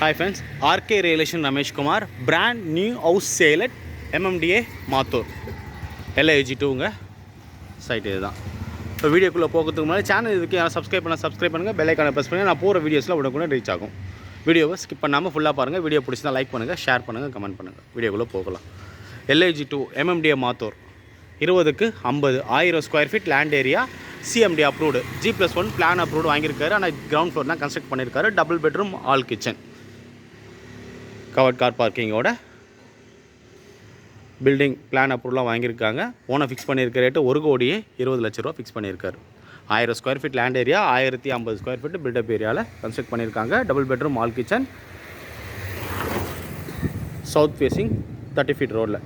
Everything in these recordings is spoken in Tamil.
Hi friends, RK Relation Ramesh Kumar, brand new house sale at MMDA Mathur. LAG2ங்க சைட் இதுதான். இப்போ வீடியோக்குள்ளே போகிறதுக்கு முன்னாடி சேனல் இதுக்கு சப்ஸ்கிரைப் பண்ணுங்கள், பெல் ஐக்கானை ப்ரெஸ் பண்ணுங்கள். நான் போகிற வீடியோஸில் உடனே ரீச் ஆகும். வீடியோவை ஸ்கிப் பண்ணாமல் ஃபுல்லாக பாருங்கள். வீடியோ பிடிச்சினா லைக் பண்ணுங்கள், ஷேர் பண்ணுங்கள், கமெண்ட் பண்ணுங்கள். வீடியோக்குள்ளே போகலாம். LAG2 MMDA Mathur 20க்கு 50 1000 square feet land area, CMD approved, G+1 plan approved வாங்கியிருக்காரு. ஆனால் கிரவுண்ட் ஃப்ளோர் தான் கன்ஸ்ட்ரக்ட் பண்ணியிருக்காரு. Double bedroom, hall kitchen, covered car பார்க்கிங்கோட பில்டிங் பிளான் அப்ரூவ்லாம் வாங்கியிருக்காங்க. ஓனை ஃபிக்ஸ் பண்ணியிருக்க ரேட்டு 1,20,00,000 ஃபிக்ஸ் பண்ணியிருக்காரு. 1000 square feet land area, 1050 square feet built up ஏரியாவில் கன்ஸ்ட்ரக்ட் பண்ணியிருக்காங்க. Double bedroom, hall kitchen, south facing 30 feet ரோடில்.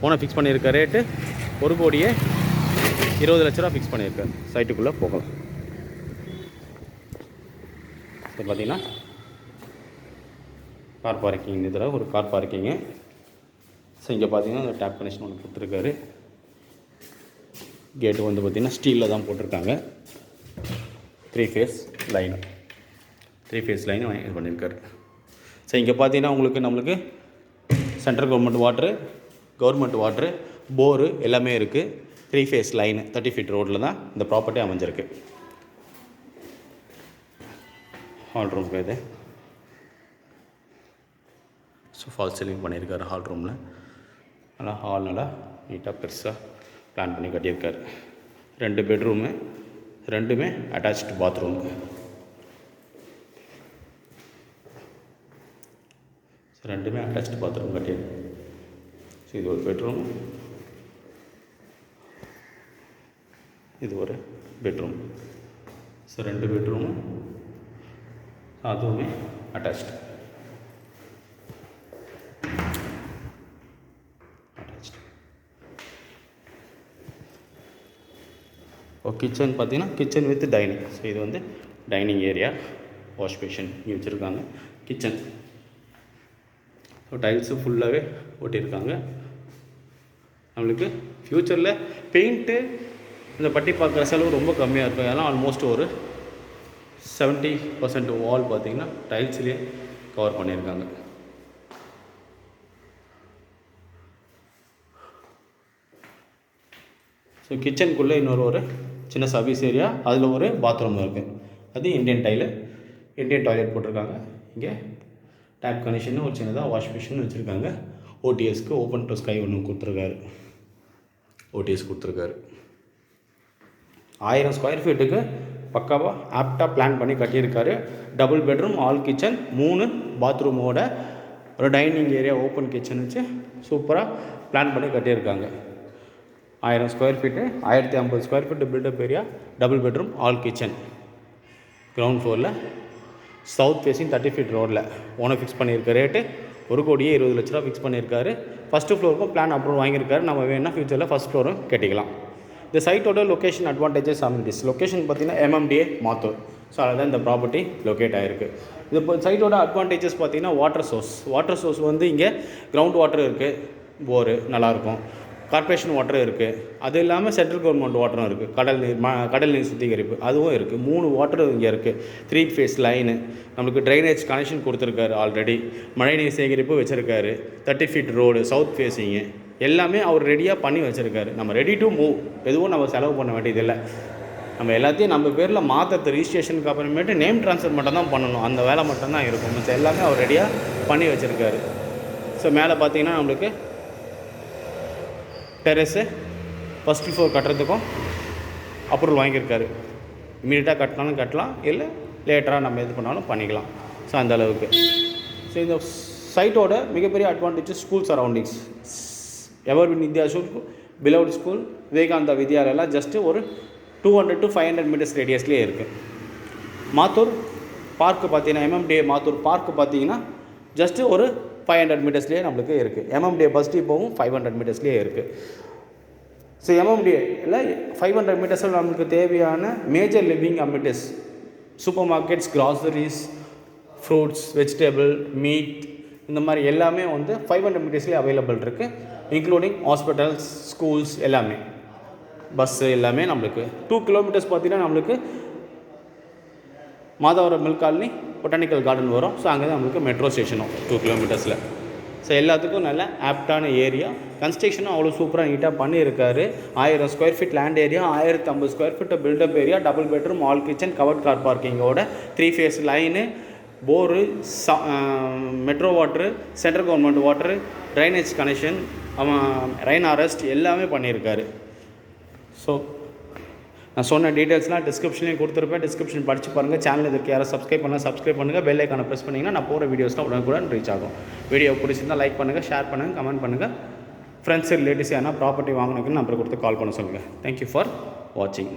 ஓனை ஃபிக்ஸ் பண்ணியிருக்க ரேட்டு 1,20,00,000 ஃபிக்ஸ் பண்ணியிருக்காரு. சைட்டுக்குள்ளே போகலாம். இப்போ பார்த்தீங்கன்னா கார் பார்க்கிங், இதில் ஒரு கார் பார்க்கிங்கு. ஸோ இங்கே பார்த்தீங்கன்னா அந்த டேப் கனெக்ஷன் ஒன்று கொடுத்துருக்காரு. கேட்டு வந்து பார்த்திங்கன்னா ஸ்டீலில் தான் போட்டிருக்காங்க. 3 ஃபேஸ் லைனு இது பண்ணியிருக்காரு. ஸோ இங்கே பார்த்தீங்கன்னா நம்மளுக்கு சென்ட்ரல் கவர்மெண்ட் வாட்ரு, போரு எல்லாமே இருக்குது. 3 ஃபேஸ் லைனு 30 ஃபீட் ரோட்டில் தான் இந்த ப்ராப்பர்ட்டி அமைஞ்சிருக்கு. ஹால் ரூம் இது. ஸோ ஃபால் சீலிங் பண்ணியிருக்காரு ஹால் ரூமில். நல்லா ஹால் நல்லா நீட்டாக பெருசாக பிளான் பண்ணி கட்டியிருக்காரு. 2 பெட்ரூமு, 2மே அட்டாச்டு பாத்ரூம். ஸோ 2மே அட்டாச்டு பாத்ரூம் கட்டியிருக்கு. ஸோ இது ஒரு பெட்ரூம், இது ஒரு பெட்ரூம். ஸோ 2 பெட்ரூமு, அதுவுமே அட்டாச்டு. கிச்சன் பார்த்தீங்கன்னா கிச்சன் வித் டைனிங். ஸோ இது வந்து டைனிங் ஏரியா, வாஷ் பேஷன் இங்கே வச்சுருக்காங்க. கிச்சன் ஸோ டைல்ஸு ஃபுல்லாகவே ஓட்டியிருக்காங்க. நம்மளுக்கு ஃப்யூச்சரில் பெயிண்ட்டு இந்த பட்டி பார்க்குற செலவு ரொம்ப கம்மியாக இருக்கும். அதெல்லாம் ஆல்மோஸ்ட் ஒரு 70% வால் பார்த்திங்கன்னா டைல்ஸ்லேயே கவர் பண்ணியிருக்காங்க. ஸோ கிச்சனுக்குள்ளே ஒரு சின்ன சர்வீஸ் ஏரியா, அதில் ஒரு பாத்ரூம் இருக்குது. அது இந்தியன் டாய்லெட் போட்டிருக்காங்க. இங்கே டேப் கனெக்ஷன் ஒரு சின்னதாக வாஷ் மிஷின் வச்சுருக்காங்க. ஓடிஎஸ்க்கு ஓப்பன் டு ஸ்கை ஒன்று கொடுத்துருக்காரு. 1000 ஸ்கொயர் ஃபீட்டுக்கு பக்காவாக ஆப்டாக பிளான் பண்ணி கட்டியிருக்காரு. டபுள் பெட்ரூம், ஆல் கிச்சன், 3 பாத்ரூமோட ஒரு டைனிங் ஏரியா, ஓப்பன் கிச்சன் வச்சு சூப்பராக பிளான் பண்ணி கட்டியிருக்காங்க. 1000 square feet, 1050 square feet build up area, double bedroom, hall kitchen, ground ஃப்ளோரில், சவுத் ஃபேஸிங் 30 ஃபீட் ரோடில். ஓனை ஃபிக்ஸ் பண்ணியிருக்க ரேட்டு 1,20,00,000 ஃபிக்ஸ் பண்ணியிருக்காரு. ஃபஸ்ட்டு ஃப்ளோருக்கும் பிளான் அப்ரூவ் வாங்கியிருக்காரு. நம்ம வேணும்னா ஃபியூச்சரில் ஃபஸ்ட் ஃப்ளோரும் கட்டிக்கலாம். இந்த சைட்டோட லொக்கேஷன் அட்வான்டேஜஸ் அமினிட்டிஸ். லொக்கேஷன் பார்த்திங்கன்னா MMDA Mathur. ஸோ அதில் இந்த ப்ராப்பர்ட்டி லொக்கேட் ஆகிருக்கு. இது இப்போ சைட்டோட அட்வான்டேஜஸ் பார்த்திங்கன்னா வாட்டர் சோர்ஸ் வந்து இங்கே கிரவுண்ட் வாட்டர் இருக்குது, போரு நல்லாயிருக்கும், கார்பரேஷன் வாட்டரும் இருக்குது. அது இல்லாமல் சென்ட்ரல் கவர்மெண்ட் வாட்டரும் இருக்குது. கடல் நீர் சுத்திகரிப்பு அதுவும் இருக்குது. 3 வாட்டர் இங்கே இருக்குது. 3 ஃபேஸ் லைனு, நம்மளுக்கு ட்ரைனேஜ் கனெக்ஷன் கொடுத்துருக்காரு. ஆல்ரெடி மழைநீர் சேகரிப்பு வச்சுருக்காரு. 30 ஃபீட் ரோடு, சவுத் ஃபேஸிங்கு எல்லாமே அவர் ரெடியாக பண்ணி வச்சுருக்காரு. நம்ம ரெடி டு மூவ், எதுவும் நம்ம செலவு பண்ண வேண்டியதில்லை. நம்ம எல்லாத்தையும் நம்ம பேரில் மாற்றுறது, ரிஜிஸ்ட்ரேஷனுக்கு அப்புறமேட்டு நேம் ட்ரான்ஸ்ஃபர் மட்டும் தான் பண்ணணும். அந்த வேலை மட்டும்தான் இருக்கும். மிச்சம் எல்லாமே அவர் ரெடியாக பண்ணி வச்சுருக்காரு. ஸோ மேலே பார்த்தீங்கன்னா நம்மளுக்கு டெரஸு ஃபஸ்ட் ஃப்ளோர் கட்டுறதுக்கும் அப்ரூவல் வாங்கியிருக்காரு. இமீடியட்டாக கட்டினாலும் கட்டலாம், இல்லை லேட்டராக நம்ம எது பண்ணாலும் பண்ணிக்கலாம். ஸோ அந்த அளவுக்கு. ஸோ இந்த சைட்டோட மிகப்பெரிய advantages school surroundings. Everwin Vidya school, பிலவுட் ஸ்கூல், விவேகானந்தா வித்யாலயெல்லாம் ஜஸ்ட்டு ஒரு 200 to 500 மீட்டர்ஸ் ரேடியஸ்லேயே இருக்குது. மாத்தூர் பார்க்கு பார்த்தீங்கன்னா MMDA Mathur பார்க்கு பார்த்தீங்கன்னா ஜஸ்ட்டு ஒரு 500 மீட்டர்ஸ்லேயே நம்மளுக்கு இருக்குது. MMDA பஸ் டிப்போவும் 500 மீட்டர்ஸ்லேயே இருக்குது. ஸோ MMDAவில் 500 மீட்டர்ஸில் நம்மளுக்கு தேவையான major living amenities, super markets, groceries, fruits, vegetable, meet, இந்த மாதிரி எல்லாமே வந்து 500 மீட்டர்ஸ்லேயே அவைலபிள் இருக்குது. இன்க்ளூடிங் ஹாஸ்பிட்டல்ஸ், ஸ்கூல்ஸ் எல்லாமே, பஸ்ஸு எல்லாமே நம்மளுக்கு 2 கிலோமீட்டர்ஸ் பார்த்தீங்கன்னா நம்மளுக்கு Madhavaram milk colony, botanical garden வரும். ஸோ அங்கே தான் நம்மளுக்கு மெட்ரோ ஸ்டேஷனும் 2 கிலோமீட்டர்ஸில். ஸோ எல்லாத்துக்கும் நல்ல ஆப்டான ஏரியா. கன்ஸ்ட்ரக்ஷனும் அவ்வளோ சூப்பராக நீட்டாக பண்ணியிருக்காரு. 1000 square feet land area, 1050 square feet built up area, double bedroom, hall kitchen, covered car பார்க்கிங்கோட 3 phase line, bore, metro water, central government water, drainage connection, rain harvest எல்லாமே பண்ணியிருக்காரு. ஸோ நான் சொன்ன டீட்டெயில்ஸ்லாம் டிஸ்கிரிப்ஷன்லேயும் கொடுத்துருப்பேன். டிஸ்கிரிப்ஷன் படித்து பாருங்கள். சேனல் இதற்கு யாரும் சப்ஸ்கிரைப் பண்ணுங்கள். பெல் ஐக்கானை ப்ரெஸ் பண்ணிங்கன்னா நான் போகிற வீடியோஸ்லாம் உடனுக்குடன் ரீச் ஆகும். வீடியோ பிடிச்சிருந்தால் லைக் பண்ணுங்கள், ஷேர் பண்ணுங்கள், கமெண்ட் பண்ணுங்கள். ஃப்ரெண்ட்ஸ் ரிலேட்டிவ்ஸ் யாரா ப்ராப்பர்ட்டி வாங்கினதுக்கு நம்பர் கொடுத்து கால் பண்ண சொல்லுங்கள். தேங்க்யூ ஃபார் வாட்சிங்.